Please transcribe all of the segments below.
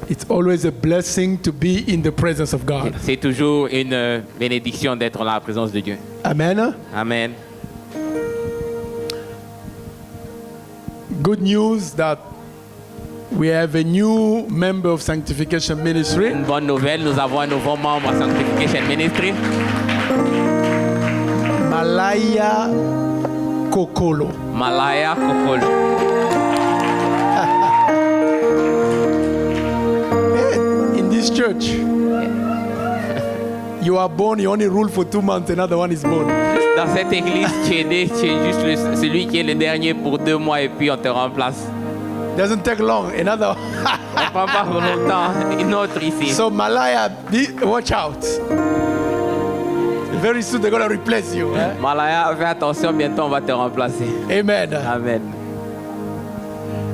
It's always a blessing to be in the presence of God. C'est toujours une bénédiction d'être dans la présence de Dieu. Amen. Amen. Good news that we have a new member of Sanctification Ministry. Une bonne nouvelle, nous avons un nouveau membre à Sanctification Ministry. Malaya Kokolo. Malaya Kokolo. In this church, you are born, you only rule for 2 months, another one is born. Dans cette église, tu es né, tu es juste celui qui est le dernier pour 2 mois et puis on te remplace. Doesn't take long, another one. Ça prend pas longtemps, une autre ici. So Malaya, watch out. Very soon they're going to replace you. Malaya, fais attention, bientôt on va te remplacer. Amen. Amen.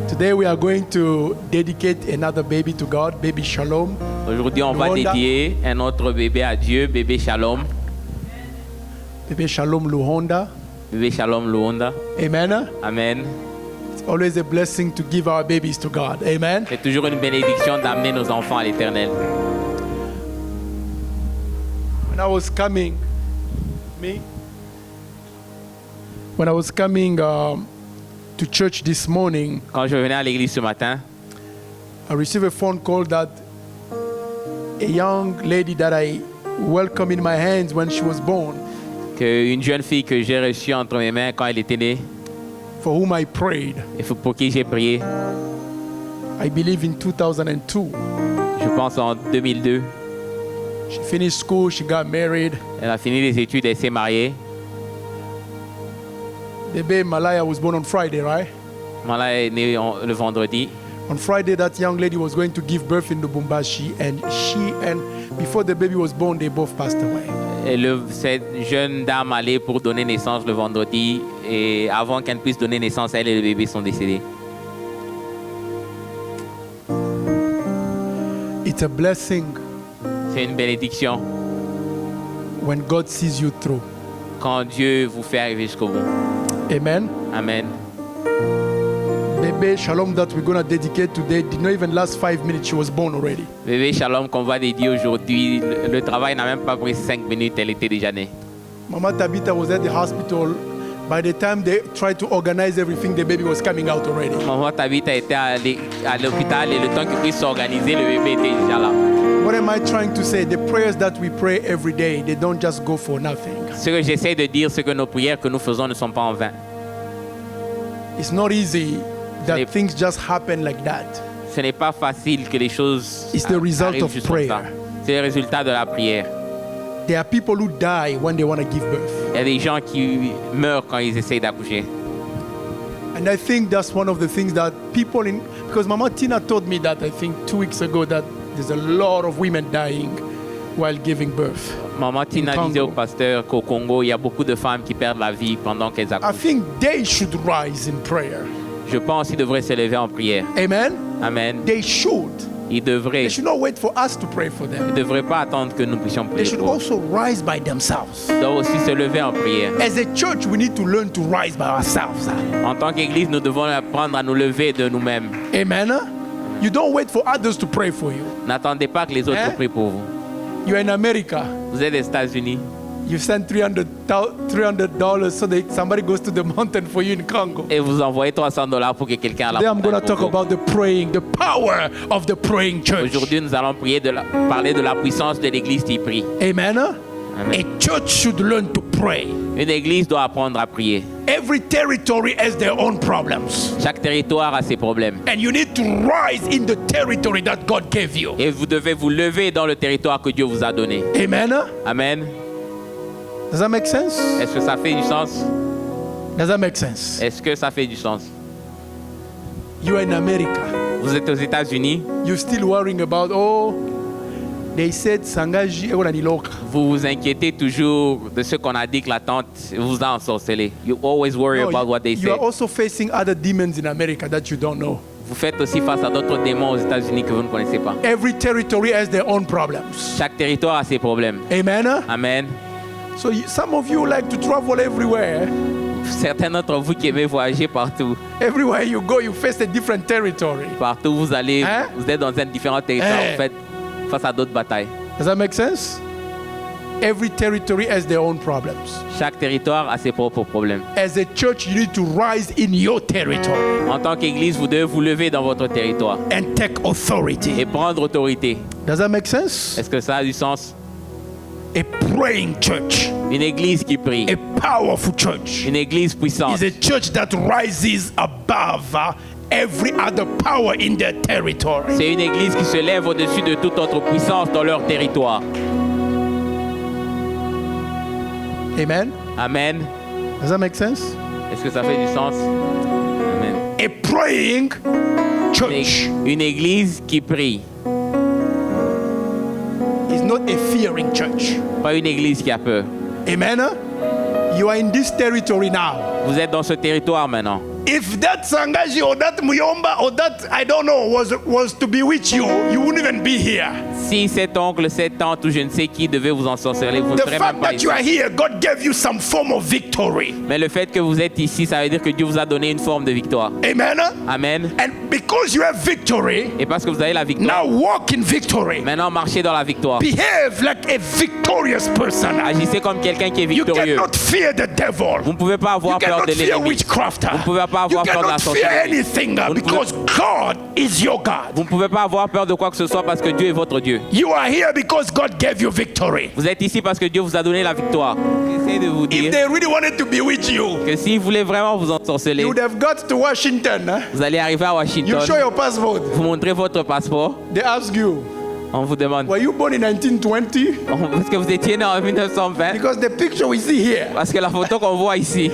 Today we are going to dedicate another baby to God, baby Shalom. Aujourd'hui, on va Luhonda. dédier un autre bébé à Dieu, bébé Shalom. Baby Shalom Luhonda. Bébé Shalom Luhonda. Amen. Amen. It's always a blessing to give our babies to God. Amen. C'est toujours une bénédiction d'amener nos enfants à l'Éternel. When I was coming to church this morning, Quand je venais à l'église ce matin, I received a phone call that a young lady that I welcomed in my hands when she was born, qu'une jeune fille que j'ai reçue entre mes mains quand elle était née, for whom I prayed, et pour qui j'ai prié, I believe in 2002. je pense en 2002. She finished school, she got married. Elle a fini les études, elle s'est mariée. Baby Malaya was born on Friday, right? Malaya est née le vendredi. On Friday, that young lady was going to give birth in Lubumbashi, and before the baby was born, they both passed away. Et cette jeune dame allait pour donner naissance le vendredi, et avant qu'elle puisse donner naissance, elle et le bébé sont décédés. It's a blessing C'est une bénédiction when God sees you through. quand Dieu vous fait arriver jusqu'au bout. Amen. Amen. Baby Shalom that we're going to dedicate today did not even last 5 minutes. She was born already. Bébé Shalom qu'on va dédier aujourd'hui, le travail n'a même pas pris 5 minutes, elle était déjà née. Mama Tabitha was at the hospital. By the time they tried to organize everything, the baby was coming out already. Maman Tabitha était à l'hôpital et le temps qu'il puisse s'organiser, le bébé était déjà là. What am I trying to say? The prayers that we pray every day, they don't just go for nothing. Ce que j'essaie de dire, c'est que nos prières que nous faisons ne sont pas en vain. It's not easy that Yep. things just happen like that. Ce n'est pas facile que les choses It's the result arrivent of juste comme ça. prayer. C'est le résultat de la prière. There are people who die when they want to give birth. Il y a des gens qui meurent quand ils essayent d'accoucher. And I think that's one of the things that people because Mama Tina told me that I think 2 weeks ago that there's a lot of women dying while giving birth. Maman Tina Congo. disait au pasteur qu'au Congo, il y a beaucoup de femmes qui perdent la vie pendant qu'elles I accouchent. think they should rise in prayer. Je pense qu'ils devraient se lever en prière. Amen. Amen. They should. Ils devraient. They should not wait for us to pray for Ils them. ne devraient pas attendre que nous puissions They prier should pour eux. also rise by themselves. Ils doivent aussi se lever en prière. As a church, we need to learn to rise by ourselves. En tant qu'Église, nous devons apprendre à nous lever de nous-mêmes. Amen. You don't wait for others to pray for you. N'attendez pas que les autres prient pour vous. You're in America. Vous êtes aux États-Unis. You send $300 so that somebody goes to the mountain for you in Congo. Et vous envoyez $300 pour que quelqu'un aille à Today la I'm going to montagne talk pour vous. about the praying, the power of the praying church. Aujourd'hui, nous allons parler de la puissance de l'Église qui prie. Amen. Amen. A church should learn to pray. Une Église doit apprendre à prier. Every territory has their own problems. Chaque territoire a ses problèmes. And you need to rise in the territory that God gave you. Et vous devez vous lever dans le territoire que Dieu vous a donné. Amen. Amen. Does that make sense? Est-ce que ça fait du sens? Does that make sense? Est-ce que ça fait du sens? You are in America. Vous êtes aux États-Unis, You're still worrying about, they said Sangaji Niloka. vous vous inquiétez toujours de ce qu'on a dit que la tante vous a ensorcelé. You always worry about what they You say. are also facing other demons in America that you don't know. Vous faites aussi face à d'autres démons aux États-Unis que vous ne connaissez pas. Every territory has their own problems. Chaque territoire a ses problèmes. Amen. Amen. So some of you like to travel everywhere. certains d'entre vous qui aimez voyager partout. Everywhere you go, you face a different territory. Partout où vous allez, Hein? vous êtes dans un différent territoire, Eh. vous faites face à d'autres batailles. Does that make sense? Every territory has their own problems. Chaque territoire a ses propres problèmes. As a church, you need to rise in your territory En tant qu'Église, vous devez vous lever dans votre territoire and take et authority. prendre autorité. Does that make sense? Est-ce que ça a du sens? A praying church, Une Église qui prie, a powerful church, une Église puissante, is a church that rises above every other power in their territory. c'est une Église qui se lève au-dessus de toute autre puissance dans leur territoire. Amen? Amen. Does that make sense? Est-ce que ça fait du sens? Amen. A praying church Une Église qui prie, is not a fearing church. pas une Église qui a peur. Amen? You are in this territory now. Vous êtes dans ce territoire maintenant. If that Sangaji or that Muyomba or that, I don't know, was to bewitch you, you wouldn't even be here. Si cet oncle, cette tante ou je ne sais qui devait vous ensorceler, vous ne The serez même fact pas that ici. you are here, God gave you some form of victory. Mais le fait que vous êtes ici, ça veut dire que Dieu vous a donné une forme de victoire. Amen? Amen. And because you have victory, Et parce que vous avez la victoire, now walk in victory. maintenant marchez dans la victoire. Behave like a victorious person. Agissez comme quelqu'un qui est You victorieux. cannot fear the devil. Vous ne pouvez pas You avoir peur cannot de fear l'ennemi. witchcraft. Vous ne pouvez pas You avoir peur de la cannot fear sorcellerie. anything Vous ne because God is your God. Vous ne pouvez pas avoir peur de quoi que ce soit parce que Dieu est votre Dieu. You are here because God gave you victory. Vous êtes ici parce que Dieu vous a donné la victoire. J'essaie de vous If dire they really wanted to bewitch you, que si vous voulez vraiment vous ensorceler, you would have got to Washington. vous allez arriver à You Washington, show your passport. vous montrez votre passeport, They ask you, on vous demande were you born in 1920? est-ce que vous étiez né en 1920? Because the picture we see here. Parce que la photo qu'on voit ici,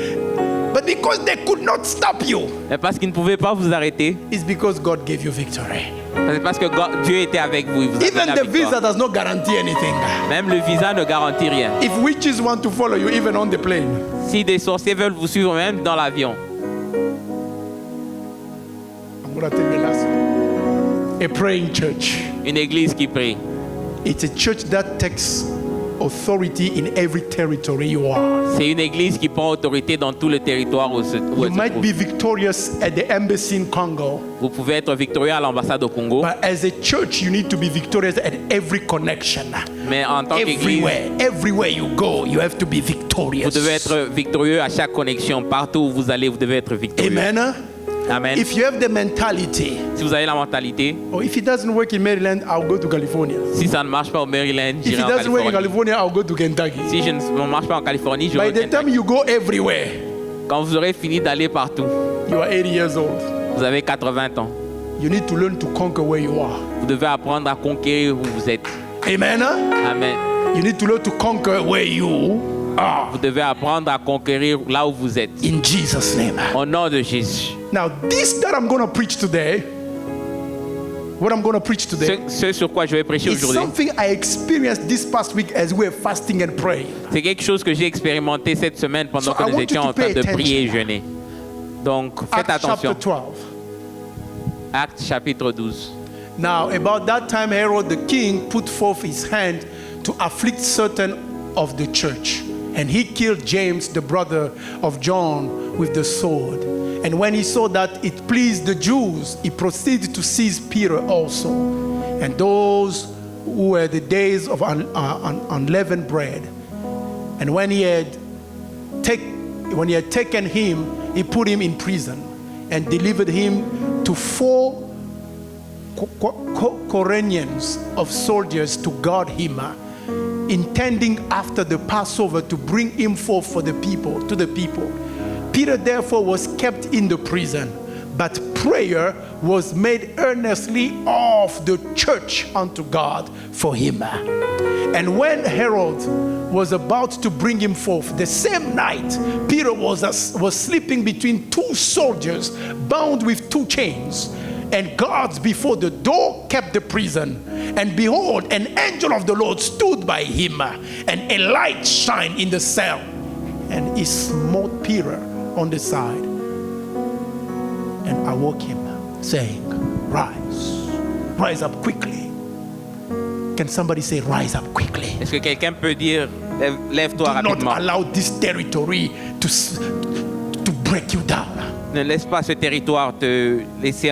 But because they could not stop you, mais parce qu'ils ne pouvaient pas vous arrêter, it's because God gave you victory. c'est parce que Dieu était avec vous. Il vous a donné Even la the victoire. visa does not guarantee anything. Même le visa ne garantit rien. If witches want to follow you, even on the plane, Si des sorciers veulent vous suivre même dans l'avion, I'm going to tell you the last one. A praying church. une église qui prie, It's a church that takes authority in every territory you are. c'est une église qui prend autorité dans tout le territoire où You elle se might trouve. be victorious at the embassy in Congo, Vous pouvez être victorieux à l'ambassade au Congo, but as a church, you need to be victorious at every connection. mais en tant qu'église, Everywhere you go, you have to be vous victorious. devez être victorieux à chaque connexion. Partout où vous allez, vous devez être victorieux. Amen. Amen. If you have the mentality, Si vous avez la mentalité, or if it doesn't work in Maryland, I'll go to California. si ça ne marche pas au Maryland, If j'irai it en doesn't work in Californie. California, I'll go to Kentucky. Si je ne marche pas en Californie, By j'irai au the time Kentucky. you go everywhere, Quand vous aurez fini d'aller partout, you are 80 years old. vous avez 80 ans. You need to learn to conquer where you are. Vous devez apprendre à conquérir où vous êtes. Amen. Amen. You need to learn to conquer where you are. Vous devez apprendre à conquérir là où vous êtes. In Jesus' name. Au nom de Jésus. Now, this that I'm going to preach today, what I'm going to preach today, Ce sur quoi je vais prêcher is aujourd'hui, something I experienced this past week as we were fasting and praying. c'est quelque chose que j'ai expérimenté cette semaine pendant So que I nous want you étions to en train pay de prier et attention. jeûner. Donc, faites Acts attention. chapter 12. Actes chapitre 12. Now, about that time, Herod the king put forth his hand to afflict certain of the church. And he killed James, the brother of John, with the sword. And when he saw that it pleased the Jews, he proceeded to seize Peter also. And those who were the days of unleavened bread. And when he had taken him, he put him in prison and delivered him to 4 Corinthians of soldiers to guard him, intending after the Passover to bring him forth to the people. Peter therefore was kept in the prison, but prayer was made earnestly of the church unto God for him. And when Herod was about to bring him forth, the same night Peter was sleeping between 2 soldiers bound with 2 chains. And guards before the door kept the prison. And behold, an angel of the Lord stood by him, and a light shined in the cell. And he smote Peter on the side and awoke him, saying, rise up quickly. Can somebody say, rise up quickly? Est-ce que quelqu'un peut dire, lève-toi Do not rapidement? allow this territory break you down. Ne laisse pas ce territoire te laisser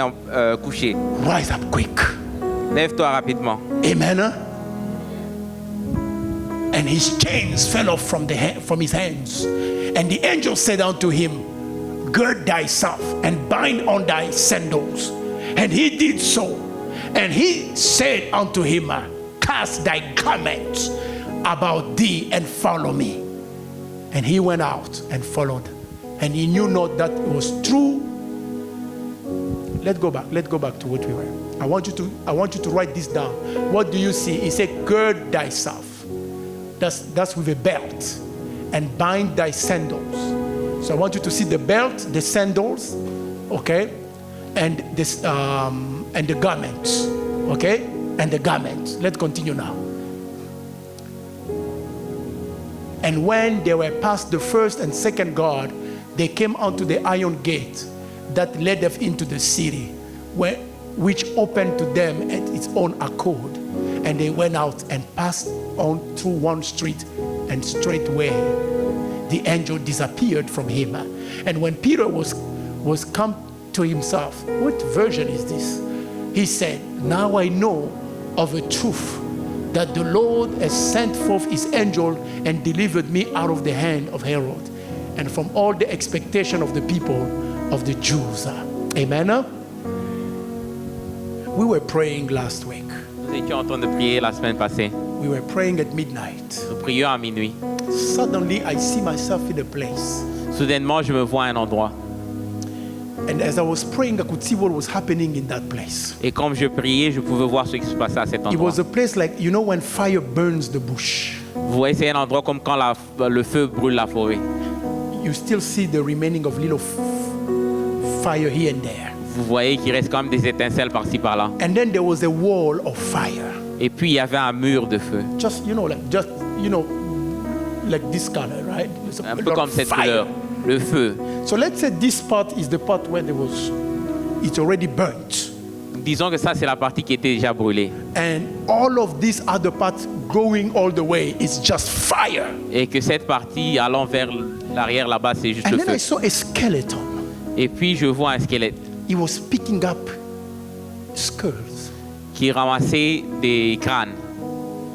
coucher. Rise up quick. Lève-toi rapidement. Amen. And his chains fell off from his hands. And the angel said unto him, gird thyself and bind on thy sandals. And he did so. And he said unto him, cast thy garments about thee and follow me. And he went out and followed. And he knew not that it was true. Let's go back to what we were. I want you to write this down. What do you see? He said, gird thyself. That's with a belt. And bind thy sandals. So I want you to see the belt, the sandals, okay? And this and the garments. Okay? And the garments. Let's continue now. And when they were past the first and second guard, they came unto the iron gate that led them into the city, which opened to them at its own accord. And they went out and passed on through one street, and straightway the angel disappeared from him. And when Peter was come to himself, what version is this? He said, now I know of a truth that the Lord has sent forth his angel and delivered me out of the hand of Herod and from all the expectation of the people of the Jews. Amen. We were praying last week. Nous étions en train de prier la semaine passée. We were praying at midnight. Nous prions à minuit. Suddenly I see myself in a place. Soudainement, je me vois à un endroit. And as I was praying, I could see what was happening in that place. Et comme je priais, je pouvais voir ce qui se passait à cet It endroit. was a place like, you know, when fire burns the bush. Vous voyez, c'est un endroit comme quand le feu brûle la forêt. You still see the remaining of little fire here and there. Vous voyez qu'il reste quand même des étincelles par-ci par-là. And then there was a wall of fire. Et puis il y avait un mur de feu. Just like this color, right? It's Un a peu lot comme of cette fire. couleur. Le feu. So let's say this part is the part where it's already burnt. Disons que ça, c'est la partie qui était déjà brûlée. And all of these other parts going all the way is just fire. Et que cette partie allant vers l'arrière là-bas, c'est juste And le then I feu. saw a skeleton. Et puis je vois un squelette He was picking up skulls. qui ramassait des crânes.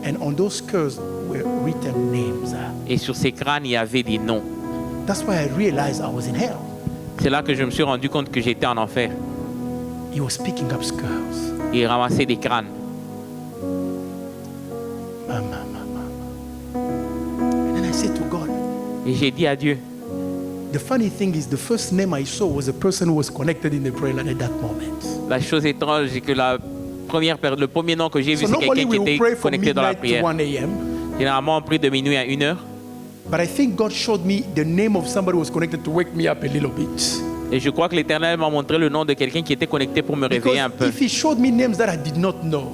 And on those skulls were written names. Et sur ces crânes, il y avait des noms. That's why I realized I was in hell. C'est là que je me suis rendu compte que j'étais en enfer. He was picking up skulls. Il ramassait des crânes. And then I said to God, Et j'ai dit à Dieu, the funny thing is the first name I saw was a person who was connected in the prayer line at that moment. la chose étrange, c'est que le premier nom que j'ai vu, So c'est normally quelqu'un we qui will était pray from connecté dans la midnight to prière. 1 a.m. Généralement, on prie de minuit à 1h. But I think God showed me the name of somebody who was connected to wake me up a little bit. Et je crois que l'Éternel m'a montré le nom de quelqu'un qui était connecté pour me réveiller un peu. Because if he showed me names that I did not know,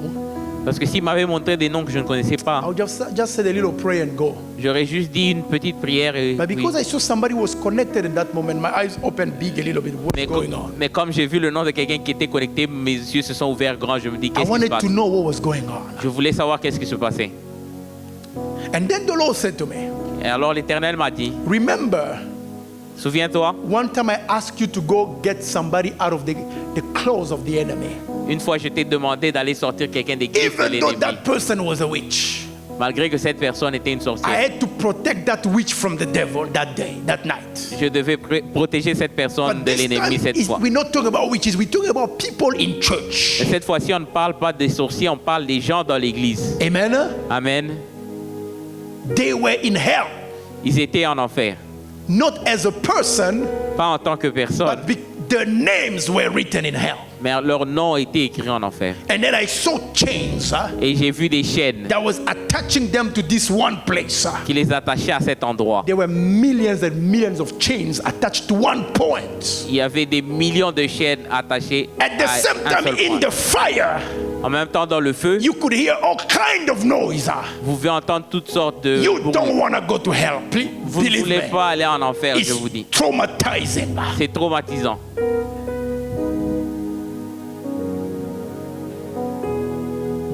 Parce que s'il m'avait montré des noms que je ne connaissais I pas, would just say a little prayer and go. j'aurais juste dit une petite prière. Et, But because oui. I saw somebody who was connected in that moment, my eyes opened big a little bit. What's going on? Mais comme j'ai vu le nom de quelqu'un qui était connecté, mes yeux se sont ouverts grands. Je me dis, I qu'est-ce qui se wanted passe? to know what was going on. Je voulais savoir qu'est-ce qui se passait. And then the Lord said to me, Et alors l'Éternel m'a dit, remember, souviens-toi, one time I asked you to go get somebody out of the claws of the enemy. une fois je t'ai demandé d'aller sortir quelqu'un des griffes de Even though l'ennemi. that person was a witch, Malgré que cette personne était une I sorcière. had to protect that witch from the devil that day, that night. Je devais protéger cette personne But de this l'ennemi time, cette fois. we're not talking about witches, we're talking about people in church. Et cette fois-ci, on ne parle pas des sorciers, on parle des gens dans l'église. Amen. Amen. They were in hell, Ils étaient en enfer. not as a person, Pas en tant que personne, but their names were written in hell. mais leur nom était écrit en enfer. And then I saw chains Et j'ai vu des chaînes that was attaching them to this one place. qui les attachaient à cet endroit. There were millions and millions of chains attached to one point. Il y avait des millions de chaînes attachées At the à same un time, seul in point. the fire, En même temps, dans le feu, you could hear all kind of noise. vous pouvez entendre toutes sortes de You bruits. don't want to go to hell. Please, Vous ne believe voulez me. pas aller en enfer, je vous It's dis. traumatizing. C'est traumatisant.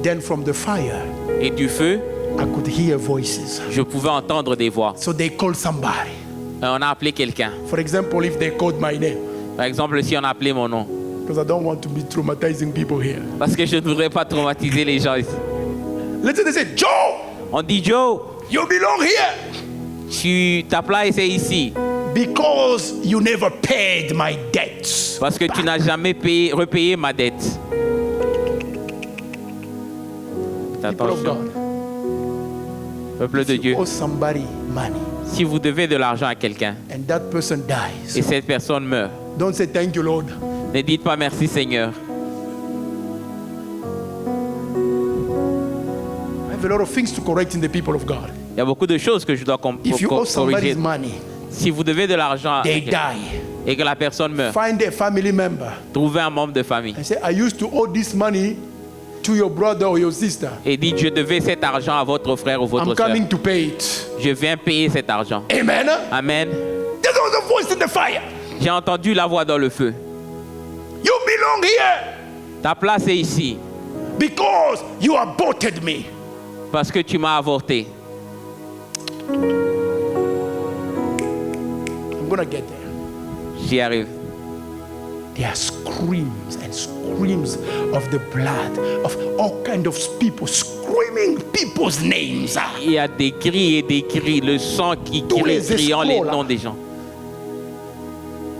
Then from the fire, Et du feu, I could hear voices. je pouvais entendre des voix. So they called somebody. On a appelé quelqu'un. For example, if they called my name, Par exemple, si on a appelé mon nom. because I don't want to be traumatizing people here. Parce que je ne voudrais pas traumatiser les gens ici. Let's say they say, Joe, On dit Joe, you belong here ta place est ici. because you never paid my debts. Parce que tu n'as jamais repayé ma dette. Faites People of attention, God, peuple de if Dieu. you owe somebody money Si vous devez de l'argent à quelqu'un and that person dies, et cette personne meurt, don't say thank you, Lord. ne dites pas merci Seigneur. I have a lot of things to correct in the people of God. Il y a beaucoup de choses que je dois If you owe somebody's corriger. money, Si vous devez de l'argent à they quelqu'un die. et que la personne meurt, Find a family member trouvez un membre de famille and say, I used to owe this money to your brother or your sister. et dites je devais cet argent à votre frère ou votre I'm soeur. coming to pay it. Je viens payer cet argent. Amen. Amen. There's also a voice in the fire. J'ai entendu la voix dans le feu. You belong here Ta place est ici because you aborted me. parce que tu m'as avorté. I'm going to get there. J'y arrive. There are screams and screams of the blood of all kinds of people screaming people's names. Il y a des cris et des cris, le sang qui Tous crie, les criant les escrocs, là. noms des gens.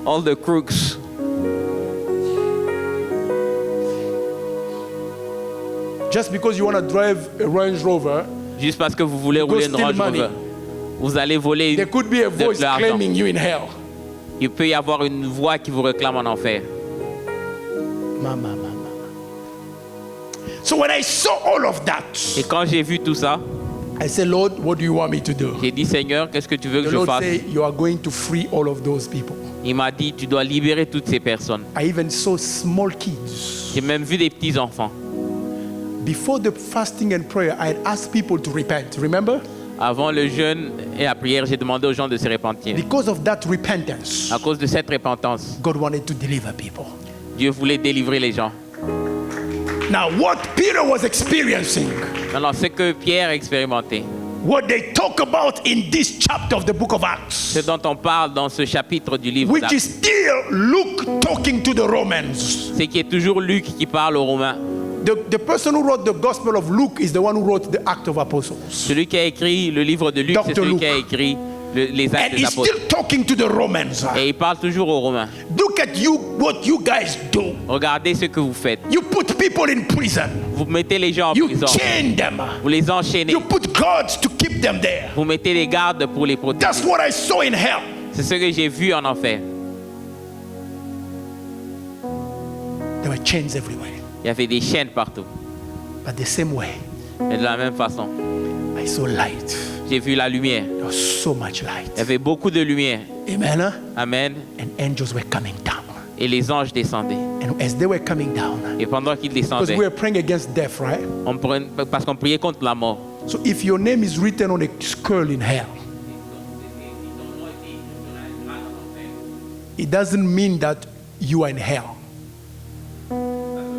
All the crooks. Just because you want to drive a Range Rover, Juste parce que vous voulez You go rouler une steal Range money. Rover, vous allez voler there could be a voice l'argent. claiming you in hell. Il peut y avoir une voix qui vous réclame en enfer. Mama. So when I saw all of that, Et quand j'ai vu tout ça, I said, Lord, what do you want me to do? j'ai dit Seigneur, qu'est-ce que tu veux que The je Lord fasse? said, you are going to free all of those people. Il m'a dit tu dois libérer toutes ces personnes. I even saw small kids. J'ai même vu des petits enfants. Before the fasting and prayer, I had asked people to repent. Remember? Avant le jeûne et la prière, j'ai demandé aux gens de se repentir. Because of that repentance, À cause de cette repentance, God wanted to deliver people. Dieu voulait délivrer les gens. Now, what Peter was experiencing, Alors, ce que Pierre a expérimenté, what they talk about in this chapter of the book of Acts, ce dont on parle dans ce chapitre du livre which d'Actes, is still Luke talking to the Romans. c'est qu'il y a toujours Luc qui parle aux Romains. The person who wrote the Gospel of Luke is the one who wrote the Act of Apostles. Celui qui a écrit le livre de Luc, Dr. c'est celui Luke. qui a écrit les And actes des he's apôtres. still talking to the Romans. Et il parle toujours aux Romains. Look at you, what you guys do. Regardez ce que vous faites. You put people in prison. Vous mettez les gens en You prison. chain them. Vous les enchaînez. You put guards to keep them there. Vous mettez les gardes pour les protéger. That's what I saw in hell. C'est ce que j'ai vu en enfer. There were chains everywhere. Il y avait des chaînes partout. But the same way, Et de la même façon, I saw light. j'ai vu la lumière. There was so much light. Il y avait beaucoup de lumière. Amen. Huh? Amen. And angels were coming down. Et les anges descendaient. And as they were coming down, Et pendant qu'ils because descendaient, we were praying against death, right? parce qu'on priait contre la mort. So if your name is written on a skull in hell, it doesn't mean that you are in hell.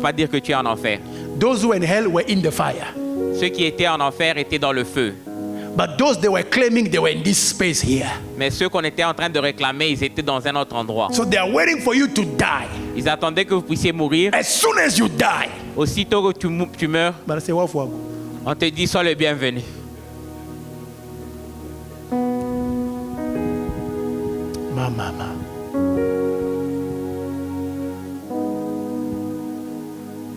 Pas dire que tu es en enfer. Those who were in hell were in the fire. Ceux qui étaient en enfer étaient dans le feu. But those they were claiming they were in this space here. Mais ceux qu'on était en train de réclamer, ils étaient dans un autre endroit. So they are waiting for you to die. Ils attendaient que vous puissiez mourir. As soon as you die, Aussitôt que tu meurs, but I say, what for? on te dit sois le bienvenu. Mama.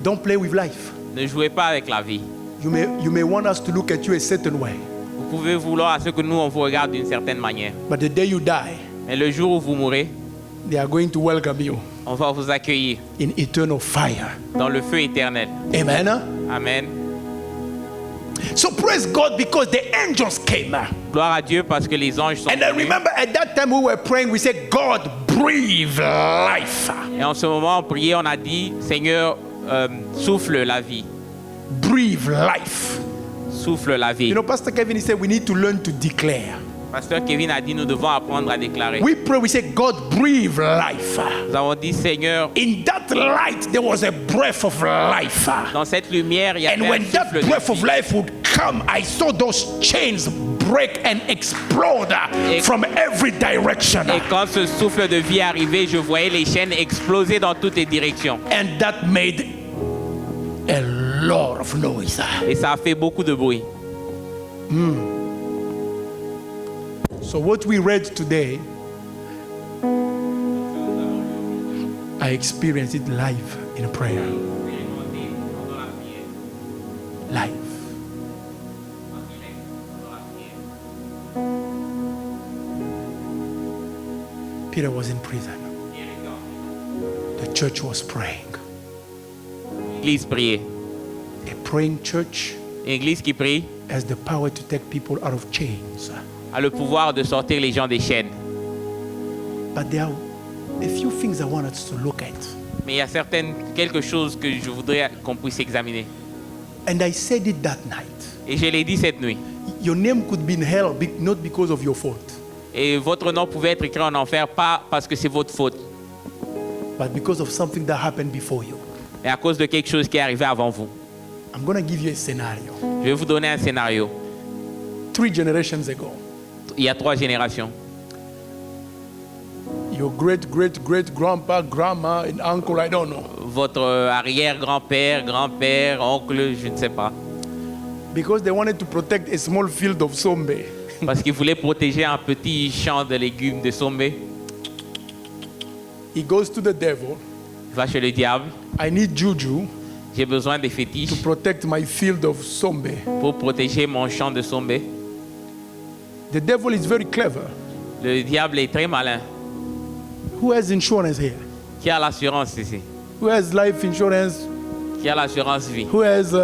Don't play with life. Ne jouez pas avec la vie. You may want us to look at you a certain way, Vous pouvez vouloir à ce que nous, on vous regarde d'une certaine manière. but the day you die, Mais le jour où vous mourrez, they are going to welcome you on va vous accueillir in eternal fire. dans le feu éternel. Amen. Amen. So praise God because the angels came. Gloire à Dieu parce que les anges sont And I venus. remember at that time we were praying, we said, God, breathe life. Et en ce moment, on priait, on a dit, Seigneur, souffle la vie. Breathe life. Souffle la vie. You know, Pastor Kevin, he said we need to learn to declare. Pasteur Kevin a dit, nous devons apprendre à déclarer. We pray, we say, God, breathe life. Nous avons dit, Seigneur, In that light, there was a breath of life. dans cette lumière, il y And avait when un that souffle de breath of vie. life would come, I saw those chains break and explode from every direction. Et quand ce souffle de vie arrivait, je voyais les chaînes exploser dans toutes les directions. And that made a lot of noise. Et ça a fait beaucoup de bruit. So what we read today, I experienced it live in prayer. Live. Peter was in prison. The church was praying. L'église priait. A praying church Une église qui prie has the power to take people out of chains. a le pouvoir de sortir les gens des chaînes. But there are a few things I want us to look at. Mais il y a quelque chose que je voudrais qu'on puisse examiner. And I said it that night. Et je l'ai dit cette nuit. Your name could be in hell not because of your fault, Et votre nom pouvait être écrit en enfer, pas parce que c'est votre faute, but because of something that happened before you. mais à cause de quelque chose qui est arrivé avant vous. I'm going to give you a scenario. Je vais vous donner un scénario. 3 generations ago, Il y a 3 générations. your great-great-great-grandpa, grandma, and uncle, I don't know, Votre arrière-grand-père, grand-père, oncle, je ne sais pas. because they wanted to protect a small field of sombe. Parce qu'il voulait protéger un petit champ de légumes de Sombé. He goes to the devil. Il va chez le diable. I need juju J'ai besoin des to fétiches protect my field of sombe. pour protéger mon champ de Sombé. The devil is very clever. Le diable est très malin. Who has insurance here? Qui a l'assurance ici? Who has life insurance? Qui a l'assurance vie? Who has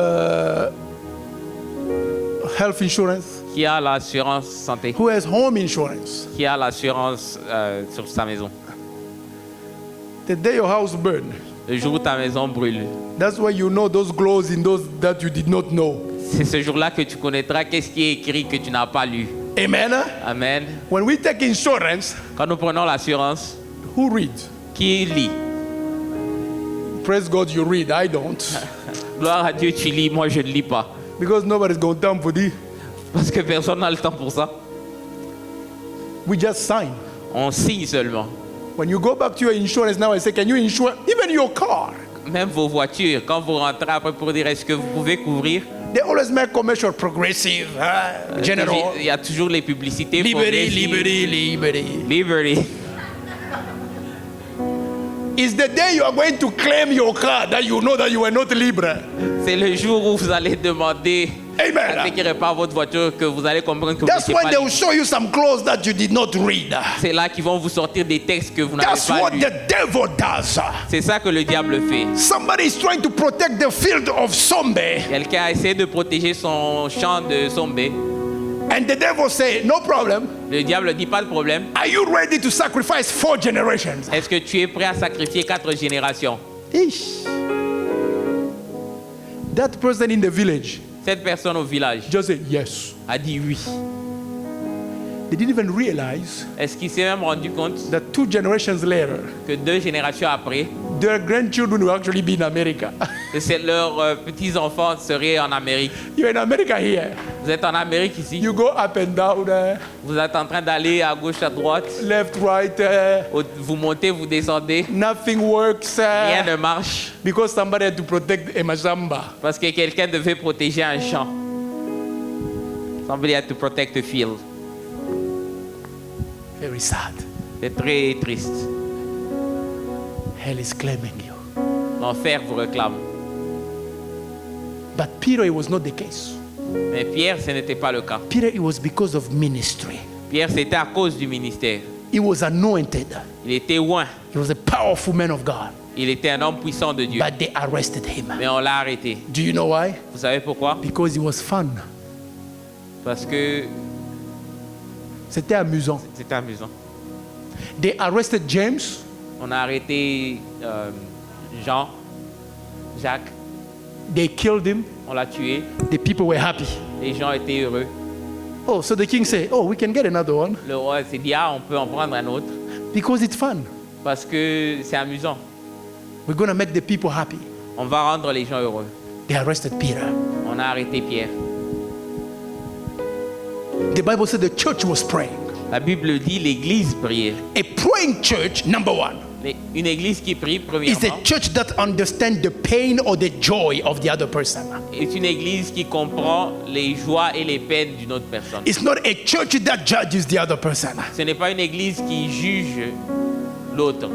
health insurance? Qui a l'assurance santé? Who has home insurance? Qui a l'assurance sur sa maison? The day your house burn, Le jour où ta maison brûle, that's why you know those clauses in those that you did not know. c'est ce jour-là que tu connaîtras qu'est-ce qui est écrit que tu n'as pas lu. Amen. Amen. When we take insurance, Quand nous prenons l'assurance, who reads? qui lit? Praise God, you read. I don't. Gloire à Dieu, tu lis, moi je ne lis pas. Because nobody's got time for this. Parce que personne n'a le temps pour ça. We just sign. On signe seulement. When you go back to your insurance now, I say, can you insure even your car? Même vos voitures, quand vous rentrez après pour dire est-ce que vous pouvez couvrir, They always make commercial progressive, general. il y a toujours les publicités. Liberty, progressives. liberty, liberty. Liberty. It's the day you are going to claim your car that you know that you are not libre. C'est le jour où vous allez demander à ceux Amen. qui réparent votre voiture que vous allez comprendre que vous That's n'étiez when pas they will libre. show you some clause that you did not read. C'est là qu'ils vont vous sortir des textes que vous n'avez That's pas what lus. the devil does. C'est ça que le diable fait. Somebody is trying to protect the field of sombe, Quelqu'un a essayé de protéger son champ de Sombé. and the devil say, no problem. Le diable dit pas de problème. Are you ready to sacrifice 4 generations? Est-ce que tu es prêt à sacrifier 4 générations? Ish. That person in the village Cette personne au village just said yes. a dit oui. They didn't even realize Est-ce qu'il s'est même rendu compte that 2 generations later, que 2 générations après, their grandchildren will actually be in America. que leurs petits-enfants seraient en Amérique? You're in America here. Vous êtes en Amérique ici. You go up and down, Vous êtes en train d'aller à gauche, à droite. left, right. Vous montez, vous descendez. Nothing works Rien ne marche because somebody had to protect a Mazamba. parce que quelqu'un devait protéger un champ. Somebody had to protect the field. Very sad. C'est très triste. Hell is claiming you. L'enfer vous réclame. But Peter, it was not the case. Mais Pierre, ce n'était pas le cas. Peter, it was because of ministry. Pierre, c'était à cause du ministère. He was anointed. Il était loin. He was a powerful man of God. Il était un homme puissant de Dieu. But they arrested him. Mais on l'a arrêté. Do you know why? Vous savez pourquoi? Because he was fun. Parce que C'était amusant. c'était amusant. They arrested James. On a arrêté Jean, Jacques. They killed him. On l'a tué. The people were happy. Les gens étaient heureux. Oh, so the king said, oh, we can get another one Le roi s'est dit, ah, on peut en prendre un autre. because it's fun. Parce que c'est amusant. We're going to make the people happy. On va rendre les gens heureux. They arrested Peter. On a arrêté Pierre. The Bible said the church was praying. La Bible dit l'église priait. A praying church, number one, Une église qui prie, is premièrement, a church that understands the pain or the joy of the other person. est une église qui comprend les joies et les peines d'une autre personne. It's not a church that judges the other person. Ce n'est pas une église qui juge l'autre.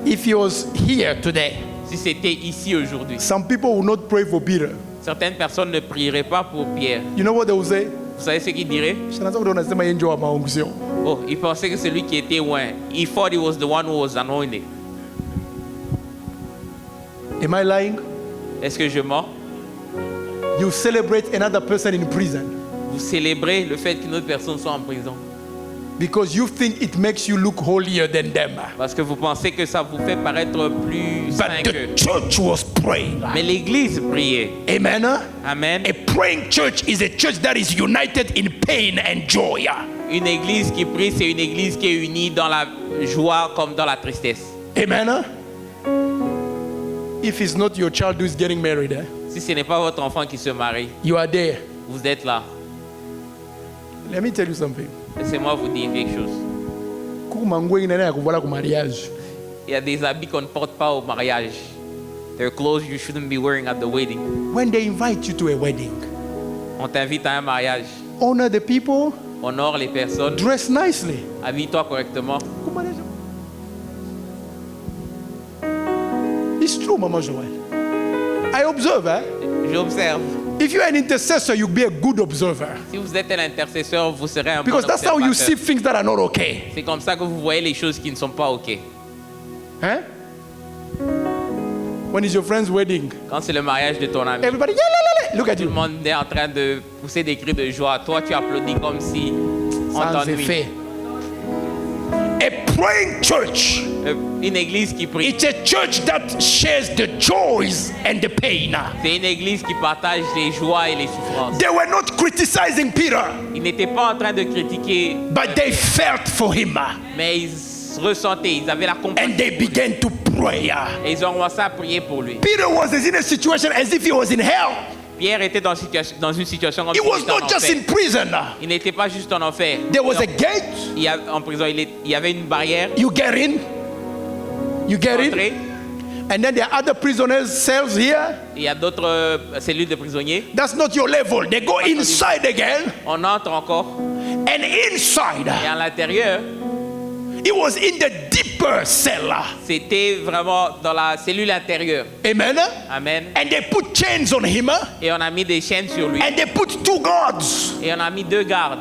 If he was here today, Si c'était ici aujourd'hui, some people will not pray for Peter. certaines personnes ne prieraient pas pour Pierre. You know what they will say? Vous savez ce qu'ils diraient? Oh, il pensait que celui qui était loin. He thought he was the one who was anointed. Am I lying? Est-ce que je mens? You celebrate another person in prison Vous célébrez le fait qu'une autre personne soit en prison because you think it makes you look holier than them. parce que vous pensez que ça vous fait paraître plus saint But qu'eux. the church was praying. Mais l'église priait. Amen. Amen. A praying church is a church that is united in pain and joy. Une église qui prie, c'est une église qui est unie dans la joie comme dans la tristesse. Amen. If it's not your child who is getting married, Si ce n'est pas votre enfant qui se marie, you are there. vous êtes là. Let me tell you something. Laissez-moi vous dire quelque chose. Mariage. Il y a des habits qu'on ne porte pas au mariage. There are clothes you shouldn't be wearing at the wedding. When they invite you to a wedding, On t'invite à un mariage. honor the people, Honore les personnes. dress nicely. Habille-toi correctement. It's true, Mama Joel. I observe. J'observe. If you're an intercessor, you'll be a good observer. Si vous êtes un intercesseur, vous serez un bon Because that's how you see observateur. things that are not okay. C'est comme ça que vous voyez les choses qui ne sont pas OK. Huh? When is your friend's wedding? Quand c'est le mariage de ton ami, Everybody, yeah, yeah, yeah. Look at tout le you. monde est en train de pousser des cris de joie. Toi, tu applaudis comme si on Sans t'ennuie. effet. A praying church. Une église qui prie. It's a church that shares the joys and the pain. C'est une église qui partage les joies et les souffrances. They were not criticizing Peter, Ils n'étaient pas en train de critiquer, but they felt for him mais ils ressentaient, ils avaient la compassion. and they began to pray. Et ils ont commencé à prier pour lui. Peter was in a situation as if he was in hell. Pierre était dans une situation comme He s'il was était en not just enfer. in prison. Il n'était pas juste en enfer. There was Non. a gate. En prison, il y avait une barrière. You get in. You get in. Entrée. And then there are other prisoners' cells here. Il y a d'autres cellules de prisonniers. That's not your level. They go inside again. On entre encore. And inside, Et à l'intérieur, he was in the deeper cell. c'était vraiment dans la cellule intérieure. Amen. Amen. And they put chains on him. Et on a mis des chaînes sur lui. And they put 2 guards. Et on a mis 2 gardes.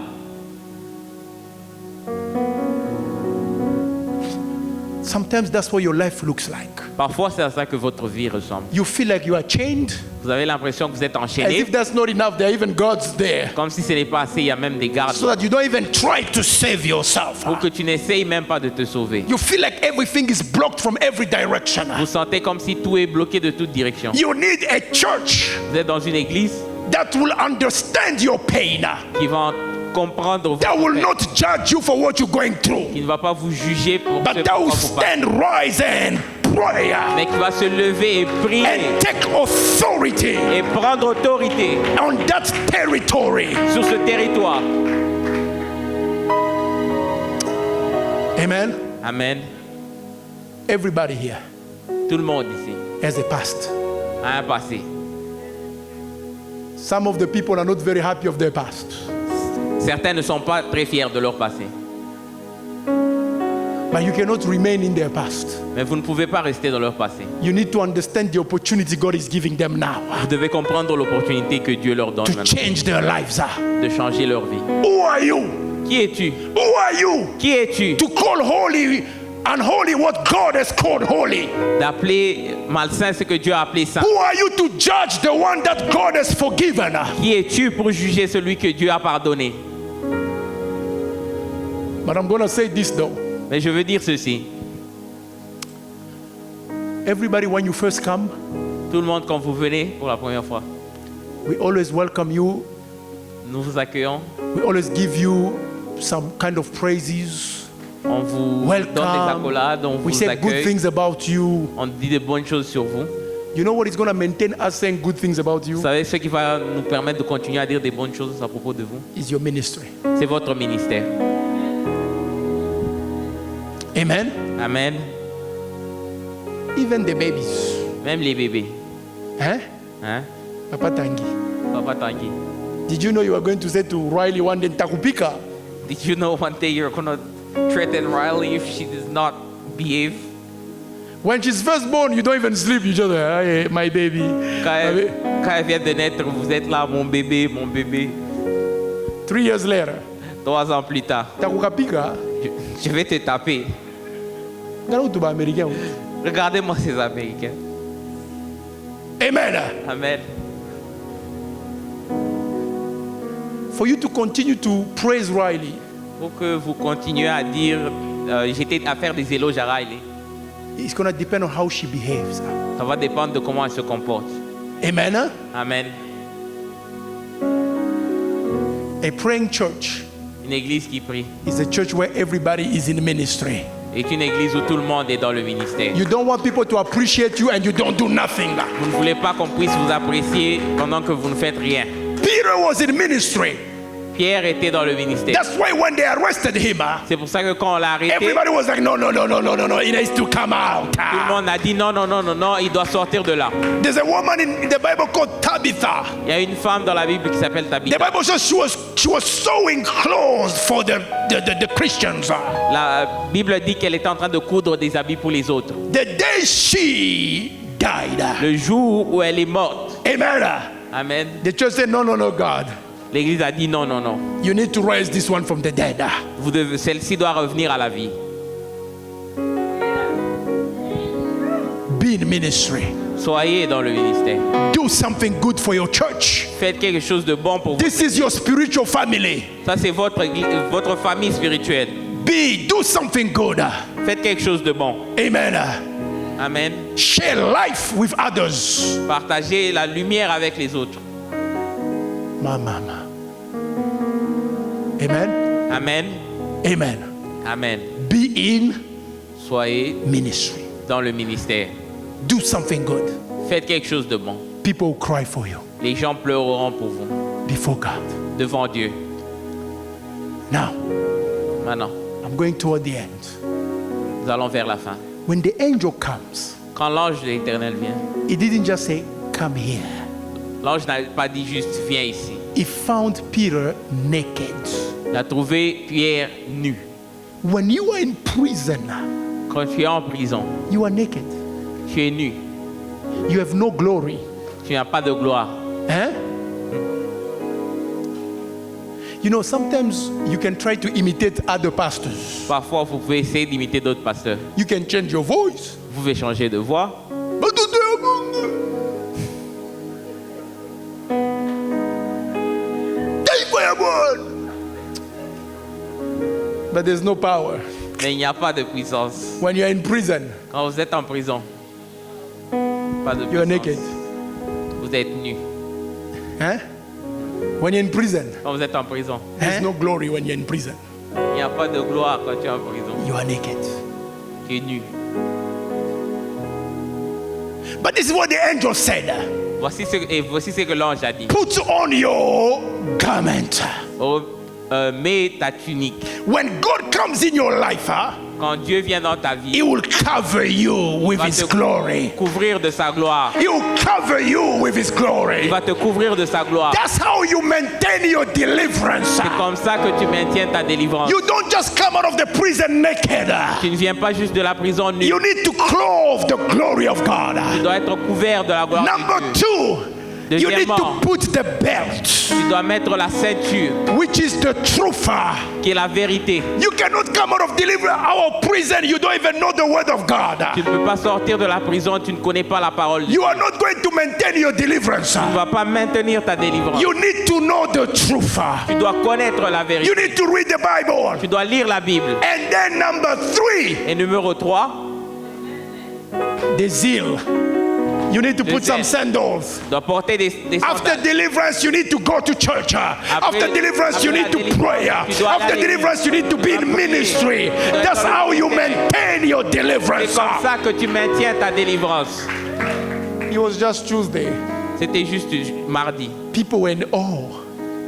Sometimes that's what your life looks like. Parfois, c'est à ça que votre vie ressemble. You feel like you are chained. Vous avez l'impression que vous êtes As enchaîné. if that's not enough, there are even guards there. Comme si ce n'est pas assez, il y a même des gardes. So that you don't even try to save yourself. Pour que tu n'essayes même pas de te sauver. You feel like everything is blocked from every direction. Vous sentez comme si tout est bloqué de toutes directions. You need a church Vous êtes dans une église that will understand your pain, qui va comprendre that votre will peine, not judge you for what you're going through, qui ne va pas vous juger pour ce but that will pourquoi vous passez, stand, rise, and pray mais qui va se lever et prier and take authority et prendre autorité on that territory. sur ce territoire. Amen. Amen. Everybody here Tout le monde ici has a past. a un passé. Some of the people are not very happy of their past. Certains ne sont pas très fiers de leur passé. But you cannot remain in their past. Mais vous ne pouvez pas rester dans leur passé. You need to understand the opportunity God is giving them now Vous devez comprendre l'opportunité que Dieu leur donne to maintenant change their lives. de changer leur vie. Who are you? Qui es-tu? Who are you Qui es-tu? to call holy unholy what God has called holy? D'appeler malsain ce que Dieu a appelé saint. Who are you to judge the one that God has forgiven? Qui es-tu pour juger celui que Dieu a pardonné? But I'm going to say this though. Mais je veux dire ceci. Everybody, when you first come, Tout le monde, quand vous venez pour la première fois, we always welcome you. nous vous accueillons. We always give you some kind of praises. On vous donne des Welcome. accolades, on We vous say good accueille. things about you. On dit de bonnes choses sur vous. You know what is going to maintain us saying good things about Vous you? savez ce qui va nous permettre de continuer à dire des bonnes choses à propos de vous? Is your ministry. C'est votre ministère. Amen. Amen. Even the babies. Même les bébés. Hein? Hein? Papa Tangi. Papa Tanguy. Did you know you were going to say to Riley one day, Takupika? Did you know one day you're gonna threaten Riley if she does not behave? When she's first born, you don't even sleep. You just, hey, my baby. Quand elle vient de naître, vous êtes là, mon bébé, mon bébé. 3 years later, 3 ans plus tard, Takukapika. je vais te taper. Regarde où américain. Regardez-moi ces Américains. Amen. Amen. For you to continue to praise Riley, Pour que vous continuez à dire, j'étais à faire des éloges à Riley. it's going to depend on how she behaves. Ça va dépendre de comment elle se comporte. Amen. Amen. A praying church Une église qui prie is a church where everybody is in ministry. est une église où tout le monde est dans le ministère. You don't want people to appreciate you and you don't do nothing. Vous ne voulez pas qu'on puisse vous apprécier pendant que vous ne faites rien. Peter was in ministry. Pierre était dans le ministère. That's why when they arrested him, C'est pour ça que quand on l'a arrêté, everybody was like, no, he needs to come out. tout le monde a dit non, il doit sortir de là. There's a woman in the Bible called Tabitha. Il y a une femme dans la Bible qui s'appelle The Tabitha. Bible says she was sewing clothes for the Christians. La Bible dit qu'elle était en train de coudre des habits pour les autres. The day she died. Le jour où elle est morte, Amen. amen, The church said, no, God. l'église a dit non. You need to raise this one from the dead. Celle-ci doit revenir à la vie. Be in ministry. Soyez dans le ministère. Do something good for your church. Faites quelque chose de bon pour vous. This is your spiritual family. Ça, c'est votre famille spirituelle. Do something good. Faites quelque chose de bon. Amen. Amen. Share life with others. Partagez la lumière avec les autres. Mama. Amen. Amen. Amen. Amen. Be in Soyez ministry. dans le ministère. Do something good. Faites quelque chose de bon. People will cry for you Les gens pleureront pour vous before God. devant Dieu. Now, Maintenant, I'm going toward the end. nous allons vers la fin. When the angel comes, Quand l'ange de l'Éternel vient, he didn't just say, come here. l'ange n'a pas dit juste viens ici. He found Peter naked. Il a trouvé Pierre nu. When you are in prison, Quand tu es en prison, you are naked. tu es nu. You have no glory. Tu n'as pas de gloire. Huh? You know, sometimes you can try to imitate other pastors. Parfois, vous pouvez essayer d'imiter d'autres pasteurs. You can change your voice. Vous pouvez changer de voix. But there's no power. Mais il n'y a pas de puissance. When you're in prison, Quand vous êtes en prison, pas de you're puissance. naked. Vous êtes nu. Huh? When you're in prison, Quand vous êtes en prison, there's no glory when you're in prison. il n'y a pas de gloire quand tu es en prison. You are naked. Tu es nu. But this is what the angel said. Voici ce que l'ange a dit. Put on your garment. Oh, mets ta tunique. When God comes in your life, Quand Dieu vient dans ta He vie, will cover you with il va His te glory. couvrir de sa gloire. He will cover you with His Il glory. va te couvrir de sa gloire. That's how you maintain your deliverance. C'est comme ça que tu maintiens ta délivrance. You don't just come out of the prison naked. Tu ne viens pas juste de la prison nue. You need to clothe the glory of God. Tu dois être couvert de la gloire Number de Dieu. 2, you need to Deuxièmement, put the belt, tu dois mettre la ceinture, which is the truth. qui est la vérité. You cannot come out of our prison. You don't even know the word of God. Tu ne peux pas sortir de la prison, tu ne connais pas la parole de Dieu. You are not going to maintain your deliverance. Tu ne vas pas maintenir ta délivrance. You need to know the truth. Tu dois connaître la You vérité. need to read the Bible. Tu dois lire la Bible. And then number 3, Et numéro 3, the zeal. You need to put some zèle. sandals. tu dois porter des After sandales. deliverance, you need to go to church. After deliverance, you après need la to délivrance, pray. tu dois aller After à l'église. deliverance, you need to be in ministry. That's how you maintain your C'est deliverance. comme ça que tu maintiens ta délivrance. You It was just Tuesday. C'était juste mardi. People were in awe.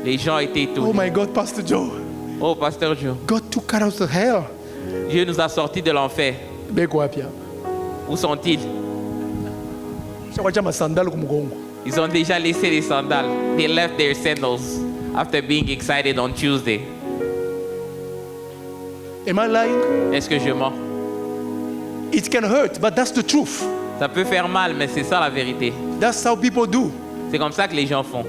Les gens étaient Oh étonnés. my God, Pastor Joe. Oh, Pasteur Joe, God took us out of hell. Dieu nous a sortis de l'enfer. Où sont-ils? Ils ont déjà laissé les sandales. They left their sandals after being excited on Tuesday. Am I lying? Est-ce que je mens? It can hurt, but that's the truth. Ça peut faire mal, mais c'est ça la vérité. That's how people do. C'est comme ça que les gens font.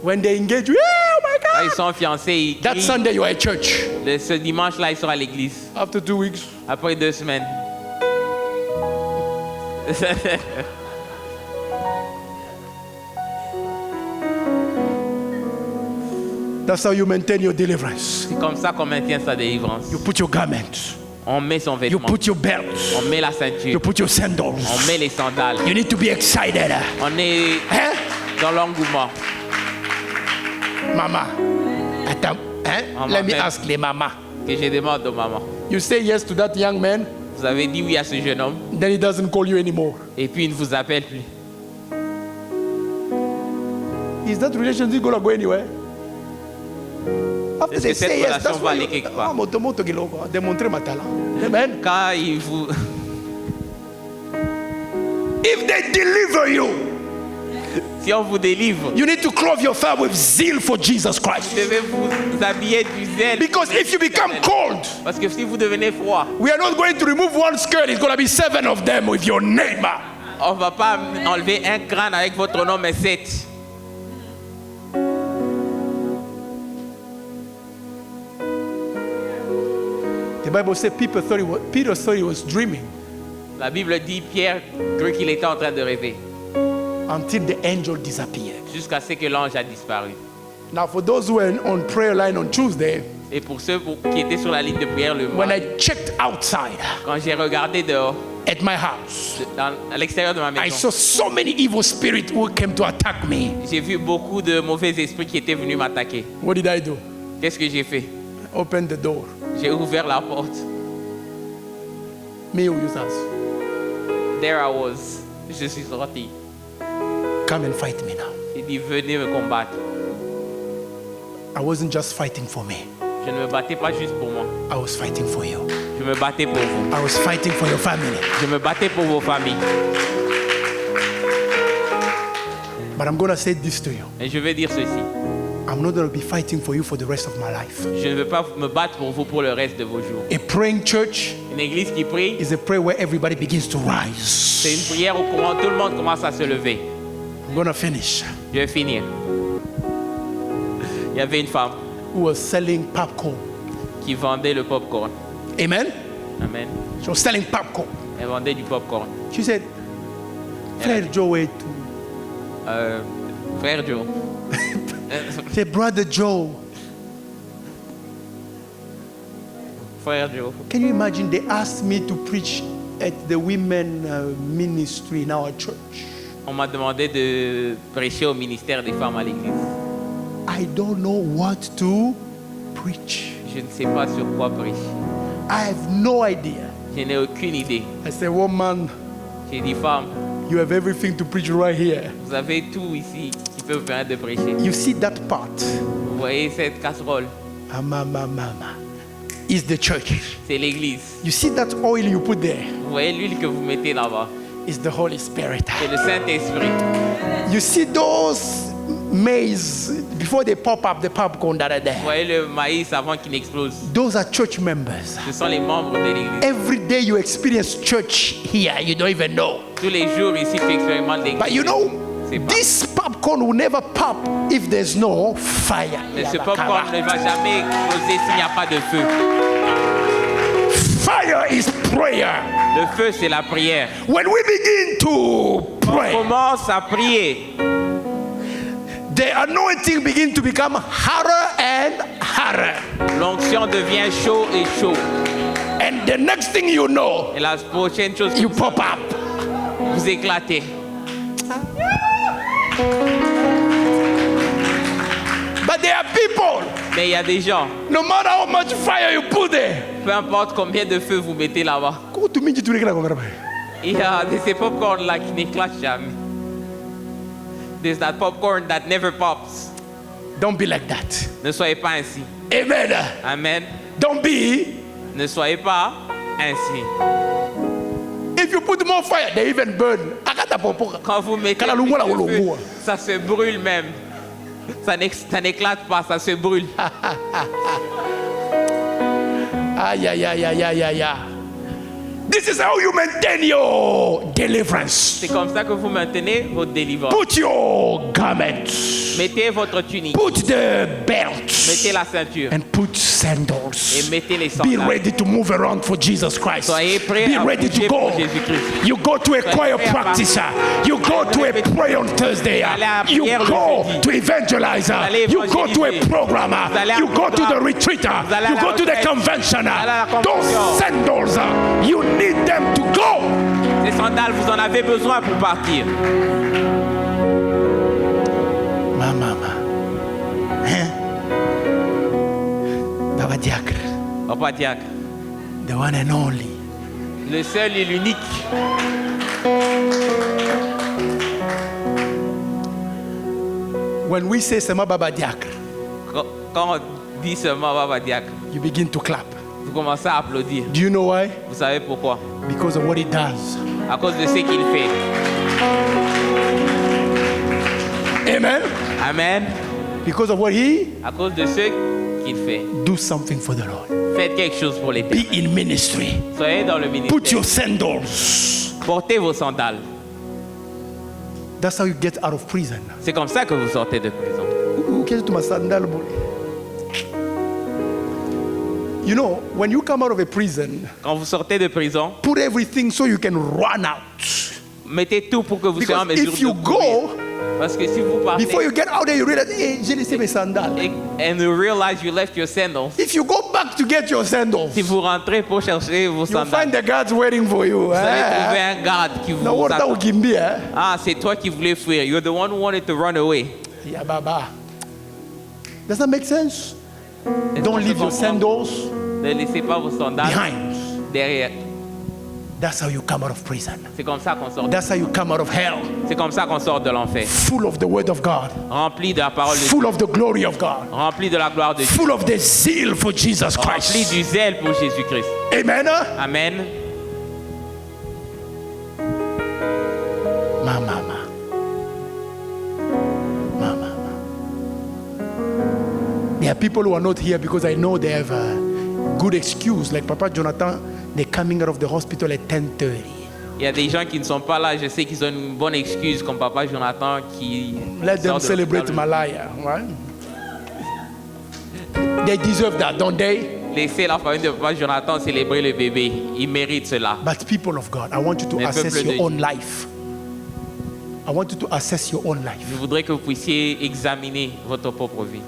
When they engage, oh my Quand ils God! sont fiancés, ils That crient. Sunday you are at church. Ce dimanche-là, ils sont à l'église. After 2 weeks, Après 2 semaines. that's how you maintain your deliverance. C'est comme ça qu'on maintient sa délivrance. You put your garment. On met son You vêtement. put your belt. On met la You ceinture. put your On sandals. met les sandales. You need to be excited. On est Hein? dans l'engouement. Mama. Attends. Hein? Maman, Let me même. ask les mamas. Que je demande aux mamans. You say yes to that young man, Vous avez dit oui à ce jeune homme then he doesn't call you anymore. et puis il ne vous appelle plus. Is that relationship gonna go anywhere? After Est-ce they que cette say yes, relation that's va why aller quelque part? moto kiloko, démontrer ma talent. Amen. Quand il vous... If they deliver you, Si on vous délivre, you need to clothe your fire with zeal for Jesus Christ. vous devez vous habiller du zèle. Because if you become cold, Parce que si vous devenez froid, we are not going to remove one skirt. It's going to be 7 of them with your name. on ne va pas enlever un crâne avec votre nom et 7. The Bible says Peter thought he was dreaming La Bible dit Pierre crut qu'il était en train de rêver until the angel disappeared. jusqu'à ce que l'ange a disparu. Now, for those who were on prayer line on Tuesday, Et pour ceux qui étaient sur la ligne de prière le when mardi, I checked outside quand j'ai regardé dehors, at my house, à l'extérieur de ma I maison, saw so many evil spirits who came to attack me. j'ai vu beaucoup de mauvais esprits qui étaient venus m'attaquer. What did I do? Qu'est-ce que j'ai fait? Open the door. J'ai ouvert la porte. Me who use us. There I was. Je suis sorti. Come and fight me now. J'ai dit venez me combattre. I wasn't just fighting for me. Je ne me battais pas juste pour moi. I was fighting for you. Je me battais pour vous. I was fighting for your family. Je me battais pour vos familles. But I'm going to say this to you. Et je vais dire ceci. I'm not going to be fighting for you for the rest of my life. Je ne veux pas me battre pour vous pour le reste de vos jours. A praying church Une église qui prie, is a prayer where everybody begins to c'est une rise. prière où tout le monde commence à se lever. I'm going to finish. Je vais finir. Il y avait une femme Who was selling popcorn. qui vendait le popcorn. Amen? Amen. She was selling popcorn. Elle vendait du popcorn. She said, Frère Joe est tout. Frère Joe. She said, Brother Joe. Frère Joe. Can you imagine they asked me to preach at the women ministry in our church? On m'a demandé de prêcher au ministère des femmes à l'église. I don't know what to preach. Je ne sais pas sur quoi prêcher. I have no idea. Je n'ai aucune idée. I said, woman, J'ai dit, femme, you have everything to preach right here. vous avez tout ici qui peut vous permettre de prêcher. You see that part? Vous voyez cette casserole? Mama. Is the church. C'est l'église. You see that oil you put there? Vous voyez l'huile que vous mettez là-bas? Is the Holy Spirit. C'est le Saint-Esprit. You see those maize before they pop up the popcorn that are Vous there? voyez le maïs avant qu'il n'explose? Those are church members. Ce sont les membres de l'église. Every day you experience church here, you don't even know. Tous les jours ici, tu expérimentes l'église. But you know, C'est pas. this popcorn will never pop if there's no fire. Mais ce popcorn ne va jamais exploser s'il n'y a pas de feu. Fire is prayer. Le feu, c'est la prière. When we begin to On pray, commence à prier. the anointing begin to become harder and harder. L'onction devient chaud et chaud. And the next thing you know, Et la prochaine chose, que you pop up. vous éclatez. But there are people, Mais il y a des gens, no matter how much fire you put there, peu importe combien de feu vous mettez là-bas, Il y a de ces popcorn là qui n'éclatent jamais. There's that popcorn that never pops. Don't be like that. Ne soyez pas ainsi. Amen. Amen. Don't be. Ne soyez pas ainsi. If you put more fire, they even burn. Quand vous mettez Kala plus lungu la de feu, ulungu. ça se brûle même. Ça n'éclate pas, ça se brûle. Aïe, aïe, aïe, aïe, aïe, aïe. This is how you maintain your deliverance. C'est comme ça que vous maintenez votre délivrance. Put your garments. Mettez votre tunique, Put the belt. mettez la ceinture And put sandals. et mettez les Be sandales. ready to move around for Jesus Christ. Soyez prêts Be à ready bouger to go. pour Jésus-Christ. You go to a choir prêts à practice. You go to a prayer on Thursday. allez à la You prière le go jeudi. to evangelize. allez You go to a évangéliser. program. Vous allez à You un go to the programme. retreat. Vous allez à You la go to the retraite. convention. allez à la Those convention. sandals, you need them to go. Ces sandales, vous en avez besoin pour partir. Ma mama. Hein? Baba Diacre, Papa Diacre, the one and only. le seul et l'unique. When we say Sema Baba Diacre, Quand on dit seulement Papa Diacre, you begin to clap. vous commencez à applaudir. Do you know why? Vous savez pourquoi? Because of what he does. À cause de ce qu'il fait. Amen. Amen. Because of what he À cause de ce qu'il fait. do something for the Lord. Faites quelque chose pour l'Éternel. Be in ministry. Soyez dans le Put ministère. your sandals. Portez vos sandales. That's how you get out of prison. C'est comme ça que vous sortez de prison. Get to my sandal, boy. You know, when you come out of a prison, Quand vous sortez de prison, put everything so you can run out. mettez tout pour que vous soyez en Because mesure if you de courir. go, Parce que si vous partez before you get out there, you realize, hey, j'ai laissé mes sandales. and you realize you left your sandals, If you go back to get your sandals, si vous rentrez pour chercher vos you'll find sandales, the guards waiting for you. vous allez trouver Eh? un garde qui vous Na worda attend. ukimbia. Ah, c'est toi qui voulais fuir. You're the one who wanted to run away. Yeah, baba. Does that make sense? Est-ce Don't qu'on leave peut your comprendre? sandals Ne laissez pas vos sandales behind. derrière. That's how you come out of prison. C'est comme ça qu'on sort. That's how you come out of hell. C'est comme ça qu'on sort de l'enfer. Full of the word of God. Rempli de la parole de Dieu. Full of the glory of God. Rempli de la gloire de Dieu. Full of the zeal for Jesus Rempli Christ. du zèle pour Jésus-Christ. Amen. Amen. Ma mama. Ma mama. There are people who are not here because I know they have a good excuse. Like Papa Jonathan, they're coming out of the hospital at 10:30. Il y a des gens qui ne sont pas là. Je sais qu'ils ont une bonne excuse, comme Papa Jonathan qui. Let them sort de celebrate l'hôpital. Malaya, right? They deserve that, don't they? Laissez la famille de Papa Jonathan célébrer le bébé. Il mérite cela. But people of God, I want you to Mais assess peuple de your own Dieu. life. I want you to assess your own life. Je voudrais que vous puissiez examiner votre propre vie.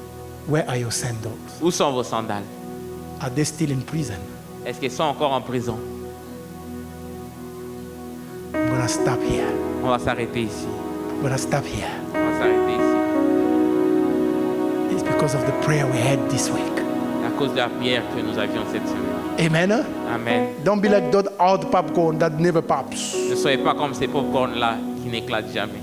Where are your sandals? Où sont vos sandales? Are they still in prison? Est-ce qu'elles sont encore en prison? I'm gonna stop here. On va s'arrêter ici. I'm gonna stop here. On va s'arrêter ici. It's because of the prayer we had this week. À cause de la prière que nous avions cette semaine. Amen. Amen. Don't be like that hard popcorn that never pops. Ne soyez pas comme ces popcorn-là qui n'éclatent jamais.